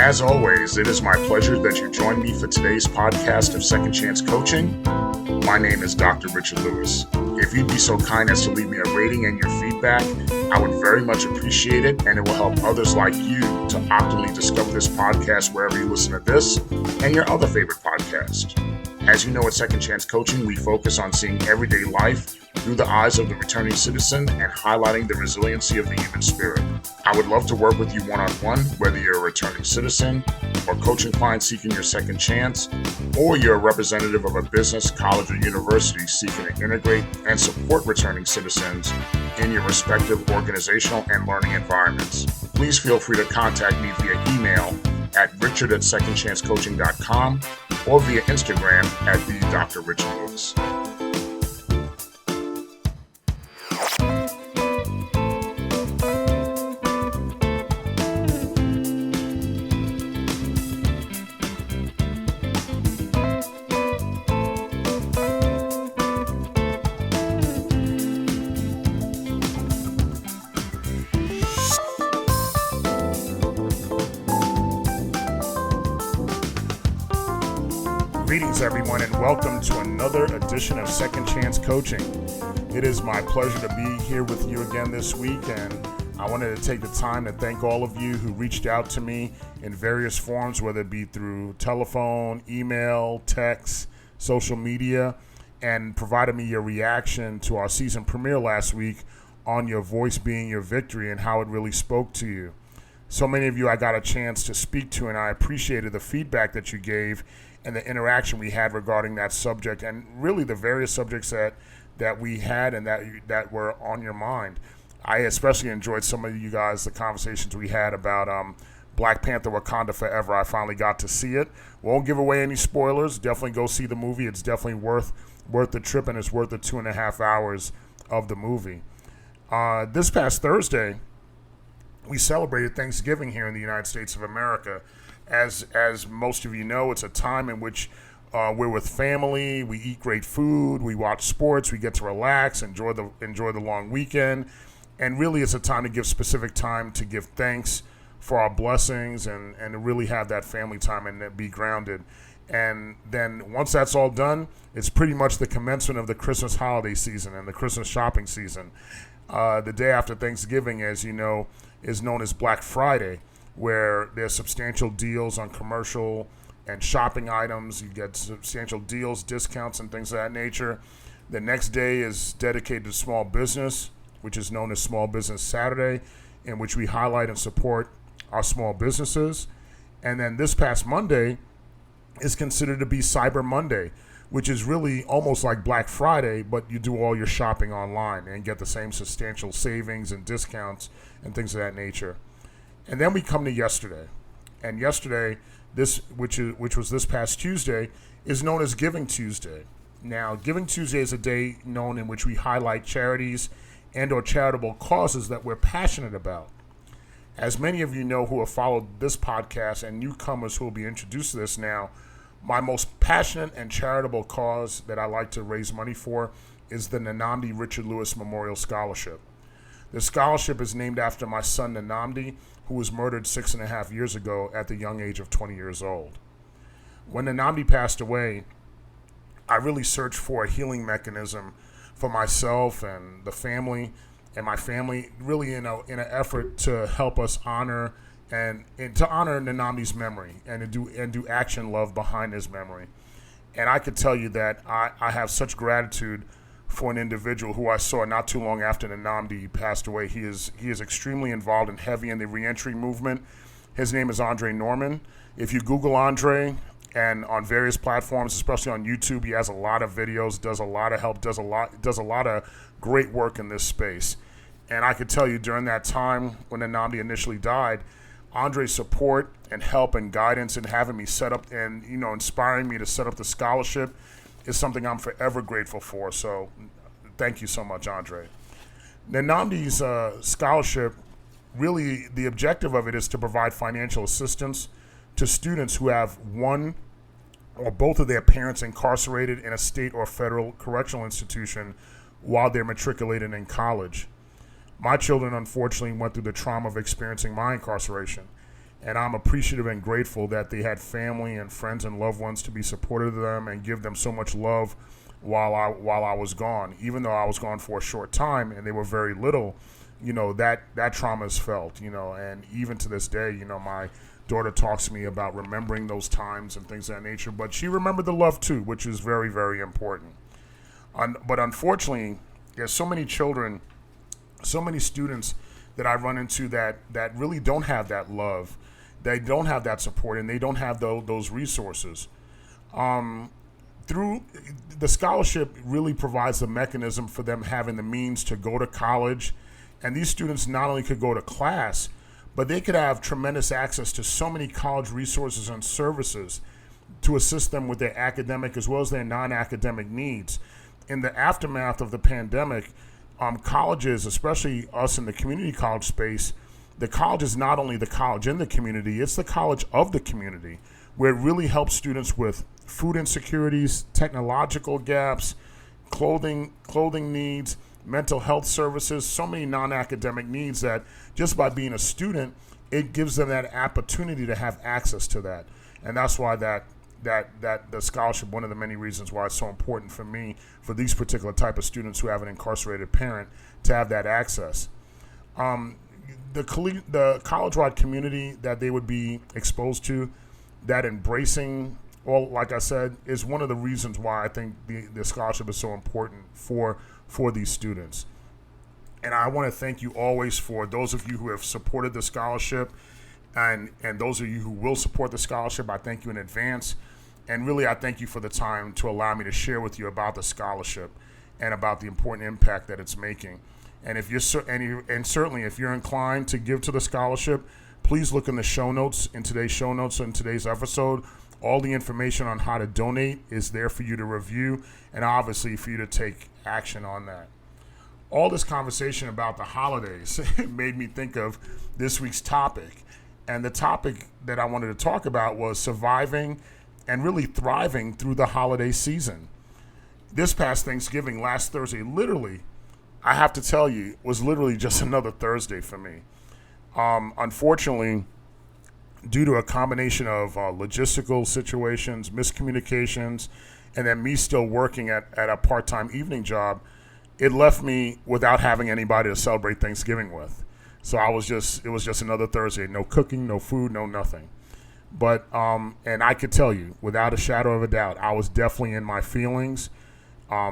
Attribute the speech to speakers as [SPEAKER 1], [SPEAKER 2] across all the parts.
[SPEAKER 1] As always, it is my pleasure that you join me for today's podcast of Second Chance Coaching. My name is Dr. Richard Lewis. If you'd be so kind as to leave me a rating and your feedback, I would very much appreciate it, and it will help others like you to optimally discover this podcast wherever you listen to this and your other favorite podcast. As you know, at Second Chance Coaching, we focus on seeing everyday life through the eyes of the returning citizen and highlighting the resiliency of the human spirit. I would love to work with you one-on-one, whether you're a returning citizen or coaching client seeking your second chance, or you're a representative of a business, college, or university seeking to integrate and support returning citizens in your respective organizational and learning environments. Please feel free to contact me via email at richard@secondchancecoaching.com or via Instagram at the Dr. Richard Lewis. Greetings, everyone, and welcome to another edition of Second Chance Coaching. It is my pleasure to be here with you again this week, and I wanted to take the time to thank all of you who reached out to me in various forms, whether it be through telephone, email, text, social media, and provided me your reaction to our season premiere last week on Your Voice Being Your Victory and how it really spoke to you. So many of you I got a chance to speak to, and I appreciated the feedback that you gave and the interaction we had regarding that subject, and really the various subjects that we had and that were on your mind. I especially enjoyed some of you guys, the conversations we had about Black Panther: Wakanda Forever. I finally got to see it. Won't give away any spoilers. Definitely go see the movie. It's definitely worth the trip, and it's worth the 2.5 hours of the movie. This past Thursday, we celebrated Thanksgiving here in the United States of America. As most of you know, it's a time in which we're with family, we eat great food, we watch sports, we get to relax, enjoy the long weekend, and really it's a time to give specific time to give thanks for our blessings and to really have that family time and be grounded. And then once that's all done, it's pretty much the commencement of the Christmas holiday season and the Christmas shopping season. The day after Thanksgiving, as you know, is known as Black Friday, where there's substantial deals on commercial and shopping items. You get substantial deals, discounts, and things of that nature. The next day is dedicated to small business, which is known as Small Business Saturday, in which we highlight and support our small businesses. And then this past Monday is considered to be Cyber Monday, which is really almost like Black Friday, but you do all your shopping online and get the same substantial savings and discounts and things of that nature. And then we come to yesterday, and yesterday, which was this past Tuesday, is known as Giving Tuesday. Now, Giving Tuesday is a day known in which we highlight charities and/or charitable causes that we're passionate about. As many of you know who have followed this podcast and newcomers who will be introduced to this now, my most passionate and charitable cause that I like to raise money for is the Nnamdi Richard Lewis Memorial Scholarship. The scholarship is named after my son Nnamdi, who was murdered 6.5 years ago at the young age of 20 years old. When Nnamdi passed away, I really searched for a healing mechanism for myself and the family, and my family, really in an effort to help us honor and to honor Nnamdi's memory and to do action love behind his memory. And I could tell you that I have such gratitude for an individual who I saw not too long after Nnamdi passed away. He is extremely involved and heavy in the reentry movement. His name is Andre Norman. If you Google Andre and on various platforms, especially on YouTube, he has a lot of videos, does a lot of help, does a lot of great work in this space. And I could tell you during that time when Nnamdi initially died, Andre's support and help and guidance and having me set up and inspiring me to set up the scholarship is something I'm forever grateful for. So thank you so much, Andre. Nnamdi's scholarship, really the objective of it is to provide financial assistance to students who have one or both of their parents incarcerated in a state or federal correctional institution while they're matriculated in college. My children, unfortunately, went through the trauma of experiencing my incarceration. And I'm appreciative and grateful that they had family and friends and loved ones to be supportive of them and give them so much love while I was gone. Even though I was gone for a short time and they were very little, that trauma is felt, and even to this day, my daughter talks to me about remembering those times and things of that nature, but she remembered the love too, which is very, very important. But unfortunately, there's so many children, so many students that I run into that really don't have that love. They don't have that support, and they don't have those resources. Through the scholarship really provides the mechanism for them having the means to go to college, and these students not only could go to class, but they could have tremendous access to so many college resources and services to assist them with their academic as well as their non-academic needs. In the aftermath of the pandemic, colleges, especially us in the community college space, the college is not only the college in the community, it's the college of the community, where it really helps students with food insecurities, technological gaps, clothing needs, mental health services, so many non-academic needs that just by being a student, it gives them that opportunity to have access to that. And that's why that the scholarship, one of the many reasons why it's so important for me, for these particular type of students who have an incarcerated parent, to have that access. The college-wide community that they would be exposed to, that embracing, all, like I said, is one of the reasons why I think the scholarship is so important for these students. And I want to thank you always for those of you who have supported the scholarship, and those of you who will support the scholarship. I thank you in advance. And really, I thank you for the time to allow me to share with you about the scholarship and about the important impact that it's making. And if certainly if you're inclined to give to the scholarship, please look in the show notes, in today's episode. All the information on how to donate is there for you to review, and obviously for you to take action on that. All this conversation about the holidays made me think of this week's topic. And the topic that I wanted to talk about was surviving and really thriving through the holiday season. This past Thanksgiving, last Thursday, literally, I have to tell you, was literally just another Thursday for me. Unfortunately, due to a combination of logistical situations, miscommunications, and then me still working at a part-time evening job, it left me without having anybody to celebrate Thanksgiving with. So it was just another Thursday. No cooking, no food, no nothing. But, and I could tell you, without a shadow of a doubt, I was definitely in my feelings.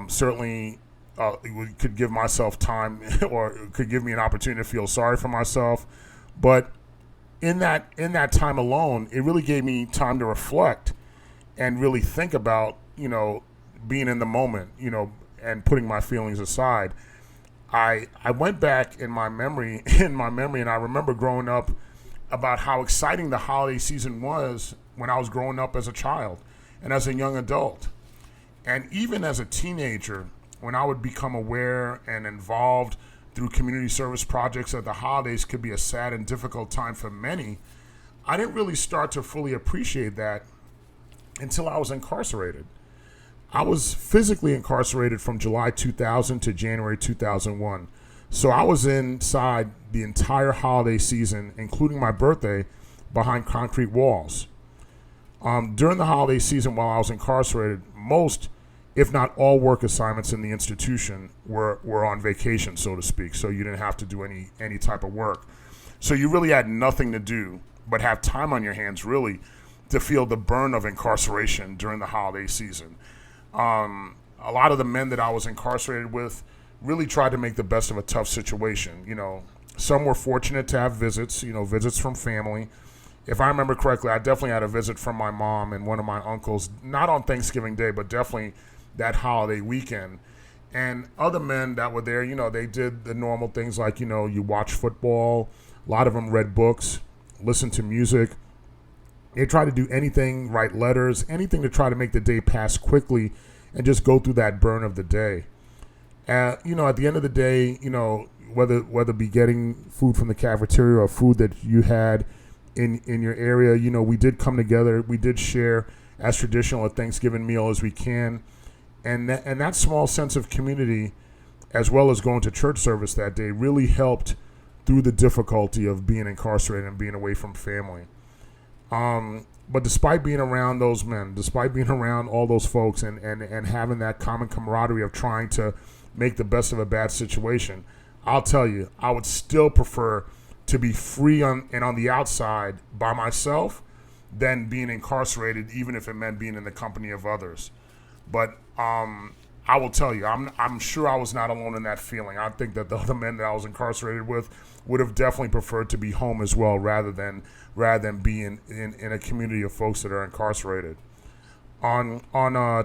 [SPEAKER 1] Certainly, it could give myself time or it could give me an opportunity to feel sorry for myself. But in that time alone, it really gave me time to reflect and really think about, being in the moment, and putting my feelings aside. I went back in my memory, and I remember growing up about how exciting the holiday season was when I was growing up as a child and as a young adult. And even as a teenager, when I would become aware and involved through community service projects that the holidays could be a sad and difficult time for many, I didn't really start to fully appreciate that until I was incarcerated. I was physically incarcerated from July 2000 to January 2001. So I was inside the entire holiday season, including my birthday, behind concrete walls. During the holiday season while I was incarcerated, most, if not all, work assignments in the institution were on vacation, so to speak. So you didn't have to do any type of work. So you really had nothing to do but have time on your hands, really, to feel the burn of incarceration during the holiday season. A lot of the men that I was incarcerated with really tried to make the best of a tough situation. Some were fortunate to have visits, visits from family. If I remember correctly, I definitely had a visit from my mom and one of my uncles, not on Thanksgiving Day, but definitely that holiday weekend. And other men that were there, they did the normal things like, you watch football. A lot of them read books, listened to music. They tried to do anything, write letters, anything to try to make the day pass quickly and just go through that burn of the day. At the end of the day, whether it be getting food from the cafeteria or food that you had in your area, we did come together. We did share as traditional a Thanksgiving meal as we can. And that small sense of community, as well as going to church service that day, really helped through the difficulty of being incarcerated and being away from family. But despite being around those men, despite being around all those folks and having that common camaraderie of trying to make the best of a bad situation, I'll tell you, I would still prefer to be free on the outside by myself than being incarcerated, even if it meant being in the company of others. But I will tell you, I'm sure I was not alone in that feeling. I think that the other men that I was incarcerated with would have definitely preferred to be home as well, rather than be in a community of folks that are incarcerated. On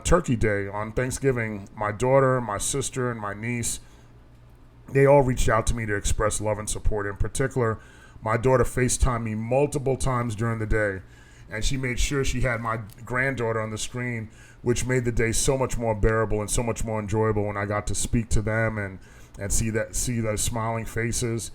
[SPEAKER 1] Turkey Day, on Thanksgiving, my daughter, my sister, and my niece, they all reached out to me to express love and support. In particular, my daughter FaceTimed me multiple times during the day, and she made sure she had my granddaughter on the screen, which made the day so much more bearable and so much more enjoyable when I got to speak to them and see those smiling faces.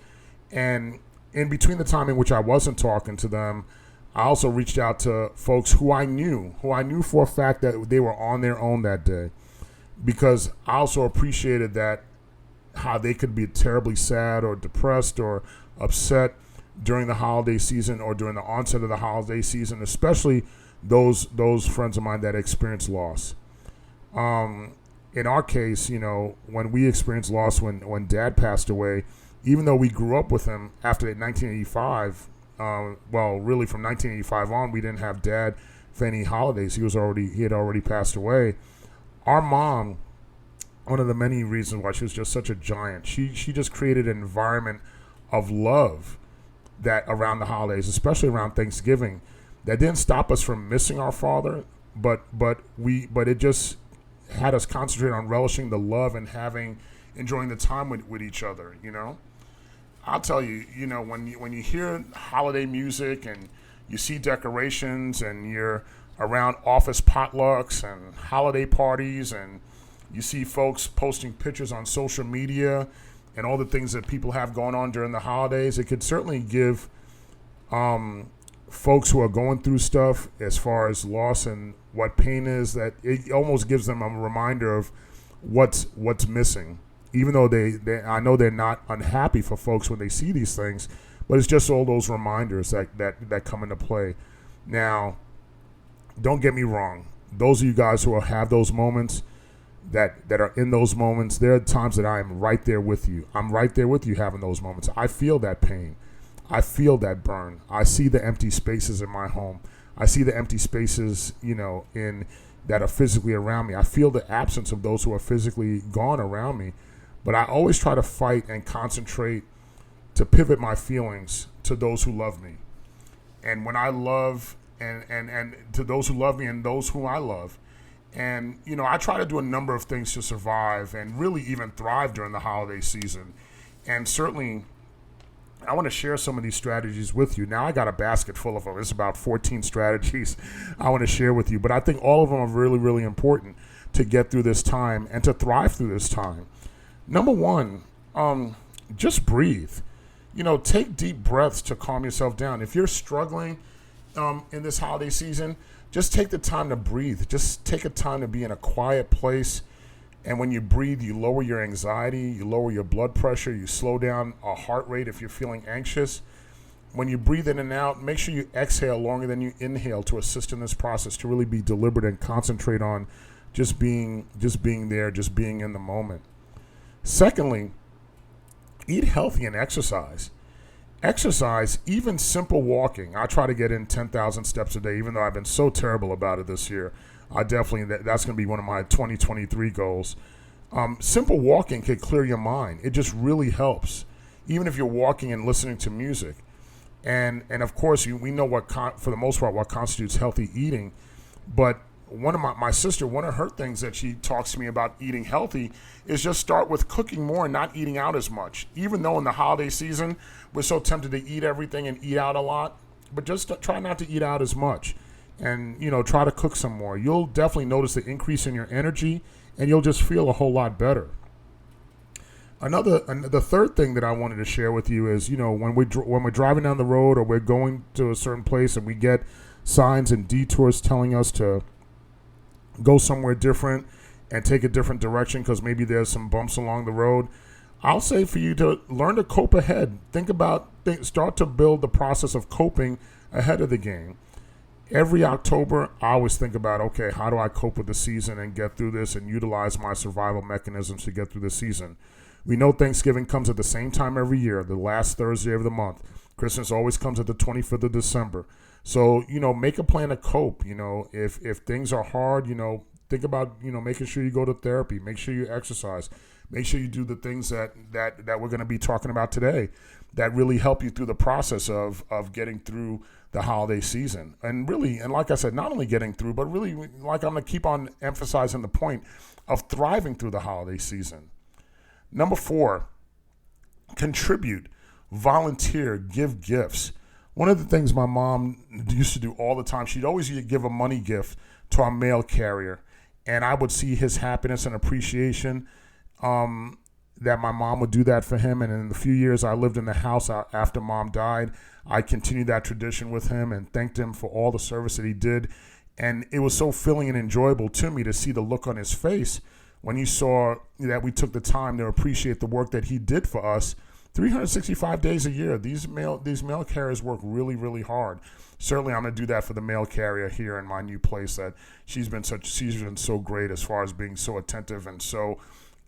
[SPEAKER 1] And in between the time in which I wasn't talking to them, I also reached out to folks who I knew for a fact that they were on their own that day, because I also appreciated that how they could be terribly sad or depressed or upset during the holiday season or during the onset of the holiday season, especially those friends of mine that experienced loss. In our case, when we experienced loss when Dad passed away, even though we grew up with him after 1985, really from 1985 on, we didn't have Dad for any holidays. He had already passed away. Our mom, one of the many reasons why she was just such a giant, she just created an environment of love that around the holidays, especially around Thanksgiving, that didn't stop us from missing our father, but it just had us concentrate on relishing the love and enjoying the time with each other. I'll tell you, when you hear holiday music and you see decorations and you're around office potlucks and holiday parties and you see folks posting pictures on social media and all the things that people have going on during the holidays, it could certainly give folks who are going through stuff as far as loss and what pain is, that it almost gives them a reminder of what's missing. Even though I know they're not unhappy for folks when they see these things, but it's just all those reminders that come into play. Now, don't get me wrong. Those of you guys who will have those moments, that are in those moments, there are times that I am right there with you. I'm right there with you having those moments. I feel that pain. I feel that burn. I see the empty spaces in my home. I see the empty spaces, that are physically around me. I feel the absence of those who are physically gone around me. But I always try to fight and concentrate to pivot my feelings to those who love me. And when I love and to those who love me and those whom I love. And, I try to do a number of things to survive and really even thrive during the holiday season. And certainly, I want to share some of these strategies with you. Now, I got a basket full of them. It's about 14 strategies I want to share with you. But I think all of them are really, really important to get through this time and to thrive through this time. Number one, just breathe. Take deep breaths to calm yourself down. If you're struggling in this holiday season, just take the time to breathe. Just take a time to be in a quiet place. And when you breathe, you lower your anxiety, you lower your blood pressure, you slow down a heart rate if you're feeling anxious. When you breathe in and out, make sure you exhale longer than you inhale to assist in this process, to really be deliberate and concentrate on just being there, just being in the moment. Secondly, eat healthy and exercise. Exercise, even simple walking. I try to get in 10,000 steps a day, even though I've been so terrible about it this year. That's going to be one of my 2023 goals. Simple walking can clear your mind. It just really helps, even if you're walking and listening to music. And of course, we know for the most part, what constitutes healthy eating. But one of my sister, one of her things that she talks to me about eating healthy is just start with cooking more and not eating out as much. Even though in the holiday season, we're so tempted to eat everything and eat out a lot, but just try not to eat out as much. And, try to cook some more. You'll definitely notice the increase in your energy, and you'll just feel a whole lot better. The third thing that I wanted to share with you is, when we're driving down the road or we're going to a certain place and we get signs and detours telling us to go somewhere different and take a different direction because maybe there's some bumps along the road, I'll say for you to learn to cope ahead. Start to build the process of coping ahead of the game. Every October, I always think about, okay, how do I cope with the season and get through this and utilize my survival mechanisms to get through the season? We know Thanksgiving comes at the same time every year, the last Thursday of the month. Christmas always comes at the 25th of December. So, make a plan to cope. If things are hard, think about, making sure you go to therapy, make sure you exercise, make sure you do the things that we're going to be talking about today that really help you through the process of getting through the holiday season. And really, and like I said, not only getting through, but really, like I'm going to keep on emphasizing the point of thriving through the holiday season. Number 4, contribute, volunteer, give gifts. One of the things my mom used to do all the time, she'd always give a money gift to our mail carrier. And I would see his happiness and appreciation that my mom would do that for him. And in the few years I lived in the house after mom died, I continued that tradition with him and thanked him for all the service that he did. And it was so filling and enjoyable to me to see the look on his face when he saw that we took the time to appreciate the work that he did for us 365 days a year. These mail carriers work really, really hard. Certainly, I'm going to do that for the mail carrier here in my new place. That she's been so great as far as being so attentive and so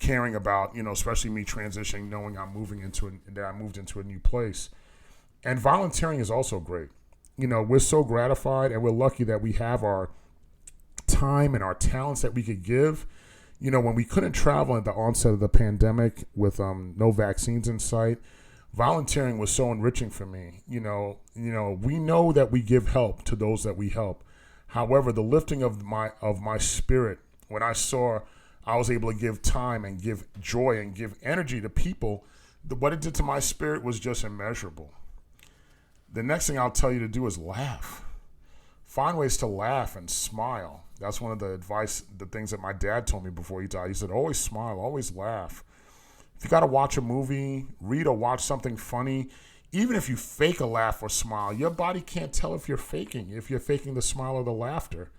[SPEAKER 1] caring about, especially me transitioning, knowing I moved into a new place. And volunteering is also great. We're so gratified and we're lucky that we have our time and our talents that we could give. When we couldn't travel at the onset of the pandemic with no vaccines in sight, volunteering was so enriching for me. We know that we give help to those that we help. However, the lifting of my spirit when I saw I was able to give time and give joy and give energy to people, what it did to my spirit was just immeasurable. The next thing I'll tell you to do is laugh. Find ways to laugh and smile. That's one of the things that my dad told me before he died. He said, always smile, always laugh. If you got to watch a movie, read or watch something funny, even if you fake a laugh or smile, your body can't tell if you're faking the smile or the laughter.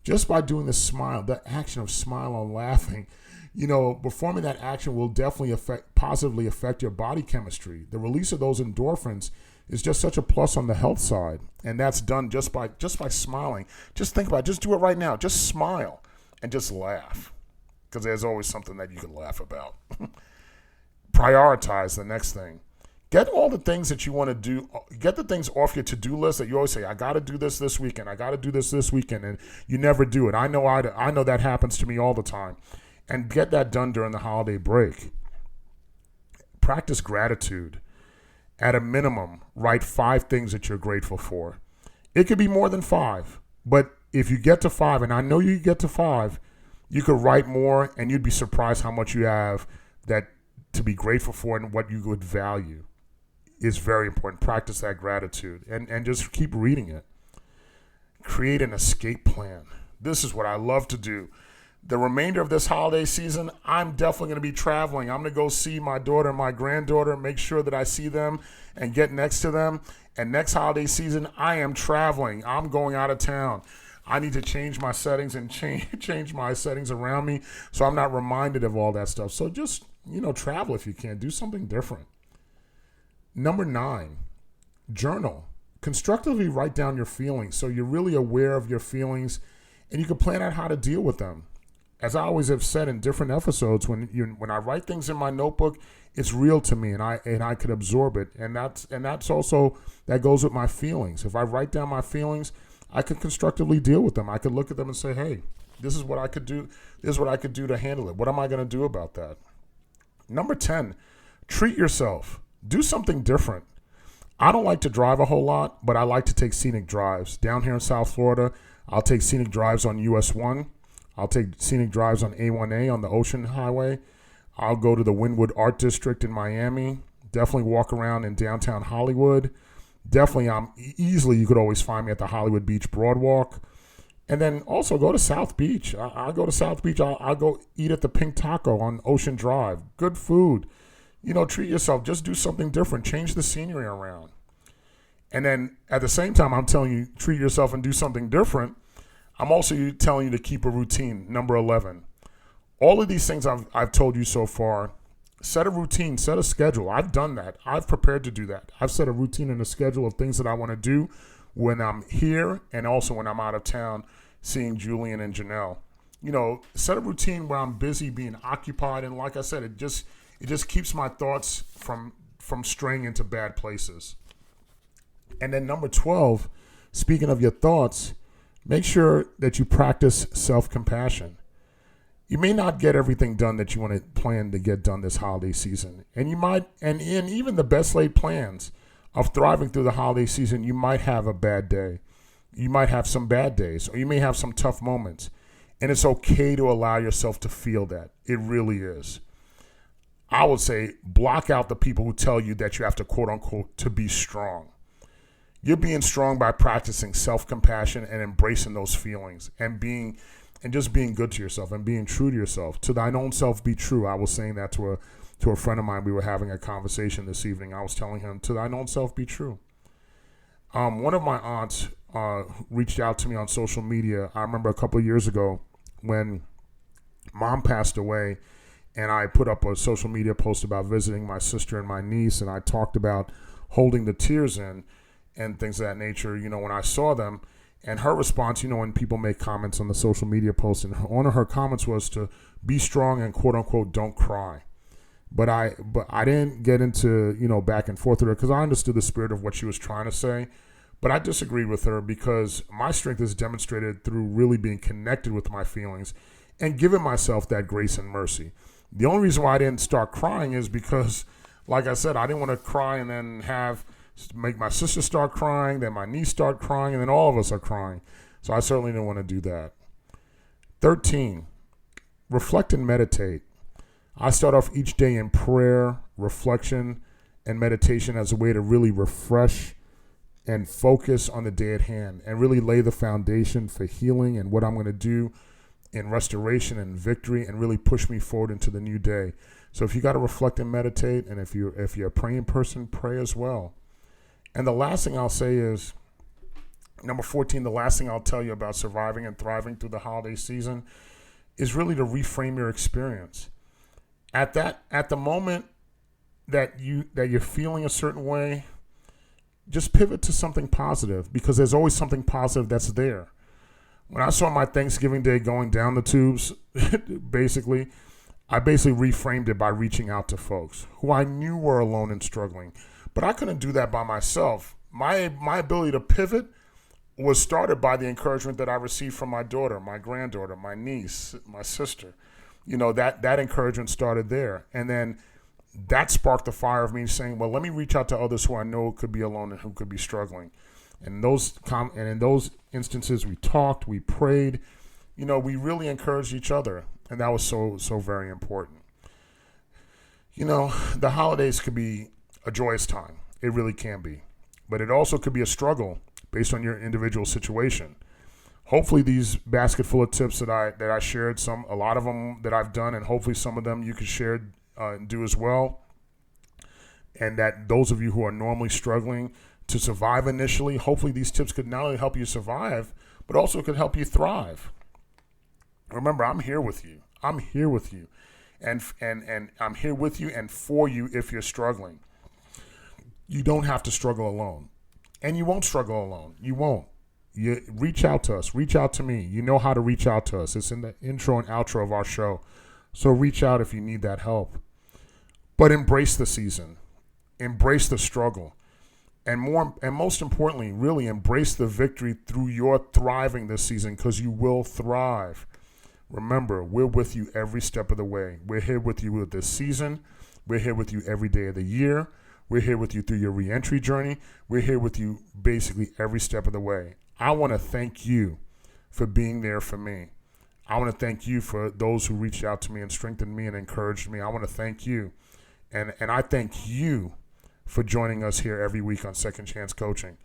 [SPEAKER 1] Just by doing the smile, the action of smile and laughing, performing that action will definitely positively affect your body chemistry. The release of those endorphins is just such a plus on the health side. And that's done just by smiling. Just think about it. Just do it right now. Just smile and just laugh, because there's always something that you can laugh about. Prioritize the next thing. Get all the things that you want to do. Get the things off your to-do list that you always say, I got to do this weekend. I got to do this weekend. And you never do it. I know that happens to me all the time. And get that done during the holiday break. Practice gratitude. At a minimum, write 5 things that you're grateful for. It could be more than 5, but if you get to 5, and I know you get to 5, you could write more, and you'd be surprised how much you have that to be grateful for and what you would value is very important. Practice that gratitude and just keep reading it. Create an escape plan. This is what I love to do. The remainder of this holiday season, I'm definitely going to be traveling. I'm going to go see my daughter and my granddaughter, make sure that I see them and get next to them. And next holiday season, I am traveling. I'm going out of town. I need to change my settings and change my settings around me so I'm not reminded of all that stuff. So just, travel if you can. Do something different. Number 9, journal. Constructively write down your feelings so you're really aware of your feelings and you can plan out how to deal with them. As I always have said in different episodes, when I write things in my notebook, it's real to me, and I could absorb it, and that's also that goes with my feelings. If I write down my feelings, I can constructively deal with them. I could look at them and say, hey, this is what I could do. This is what I could do to handle it. What am I going to do about that? Number 10, treat yourself. Do something different. I don't like to drive a whole lot, but I like to take scenic drives. Down here in South Florida, I'll take scenic drives on US 1. I'll take scenic drives on A1A on the Ocean Highway. I'll go to the Wynwood Art District in Miami. Definitely walk around in downtown Hollywood. Definitely, easily you could always find me at the Hollywood Beach Broadwalk. And then also go to South Beach. I'll go to South Beach. I'll go eat at the Pink Taco on Ocean Drive. Good food. Treat yourself. Just do something different. Change the scenery around. And then at the same time, I'm telling you, treat yourself and do something different. I'm also telling you to keep a routine, number 11. All of these things I've told you so far, set a routine, set a schedule. I've done that. I've prepared to do that. I've set a routine and a schedule of things that I want to do when I'm here and also when I'm out of town seeing Julian and Janelle. Set a routine where I'm busy being occupied, and like I said, it just keeps my thoughts from straying into bad places. And then number 12, speaking of your thoughts, make sure that you practice self-compassion. You may not get everything done that you want to plan to get done this holiday season. And you might, and in even the best laid plans of thriving through the holiday season, you might have a bad day. You might have some bad days, or you may have some tough moments. And it's okay to allow yourself to feel that. It really is. I would say block out the people who tell you that you have to, quote unquote, to be strong. You're being strong by practicing self-compassion and embracing those feelings and just being good to yourself and being true to yourself. To thine own self be true. I was saying that to a friend of mine. We were having a conversation this evening. I was telling him, to thine own self be true. One of my aunts reached out to me on social media. I remember a couple of years ago when mom passed away, and I put up a social media post about visiting my sister and my niece, and I talked about holding the tears in and things of that nature, when I saw them. And her response, when people make comments on the social media post, and one of her comments was to be strong and, quote unquote, don't cry. But I didn't get into, back and forth with her because I understood the spirit of what she was trying to say. But I disagreed with her because my strength is demonstrated through really being connected with my feelings and giving myself that grace and mercy. The only reason why I didn't start crying is because, like I said, I didn't want to cry and then make my sister start crying, then my niece start crying, and then all of us are crying. So I certainly didn't want to do that. 13, reflect and meditate. I start off each day in prayer, reflection, and meditation as a way to really refresh and focus on the day at hand and really lay the foundation for healing and what I'm going to do in restoration and victory and really push me forward into the new day. So if you got to reflect and meditate, and if you're a praying person, pray as well. And the last thing I'll say is, number 14, the last thing I'll tell you about surviving and thriving through the holiday season is really to reframe your experience. At the moment that you're feeling a certain way, just pivot to something positive, because there's always something positive that's there. When I saw my Thanksgiving Day going down the tubes, I basically reframed it by reaching out to folks who I knew were alone and struggling. But I couldn't do that by myself. My ability to pivot was started by the encouragement that I received from my daughter, my granddaughter, my niece, my sister. That encouragement started there. And then that sparked the fire of me saying, well, let me reach out to others who I know could be alone and who could be struggling. And in those instances, we talked, we prayed, we really encouraged each other. And that was so very important. The holidays could be a joyous time. It really can be. But it also could be a struggle based on your individual situation. Hopefully these basket full of tips that I shared, a lot of them that I've done, and hopefully some of them you can share and do as well. And that those of you who are normally struggling to survive initially, hopefully these tips could not only help you survive, but also could help you thrive. Remember, I'm here with you. I'm here with you. And I'm here with you and for you if you're struggling. You don't have to struggle alone. And you won't struggle alone. You won't. You reach out to us. Reach out to me. You know how to reach out to us. It's in the intro and outro of our show. So reach out if you need that help. But embrace the season. Embrace the struggle. And most importantly, really embrace the victory through your thriving this season, because you will thrive. Remember, we're with you every step of the way. We're here with you with this season. We're here with you every day of the year. We're here with you through your reentry journey. We're here with you basically every step of the way. I want to thank you for being there for me. I want to thank you for those who reached out to me and strengthened me and encouraged me. I want to thank you. And I thank you for joining us here every week on Second Chance Coaching.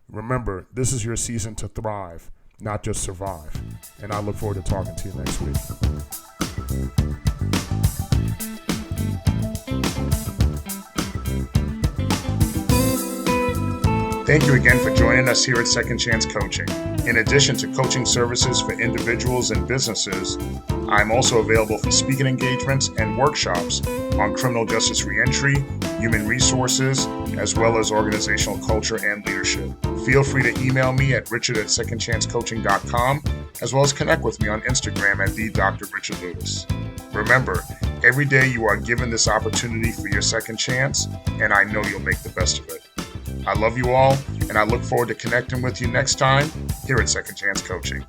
[SPEAKER 1] Remember, this is your season to thrive, not just survive. And I look forward to talking to you next week. Thank you again for joining us here at Second Chance Coaching. In addition to coaching services for individuals and businesses, I'm also available for speaking engagements and workshops on criminal justice reentry, human resources, as well as organizational culture and leadership. Feel free to email me at richard@secondchancecoaching.com, as well as connect with me on Instagram at @DrRichardLewis. Remember, every day you are given this opportunity for your second chance, and I know you'll make the best of it. I love you all, and I look forward to connecting with you next time here at Second Chance Coaching.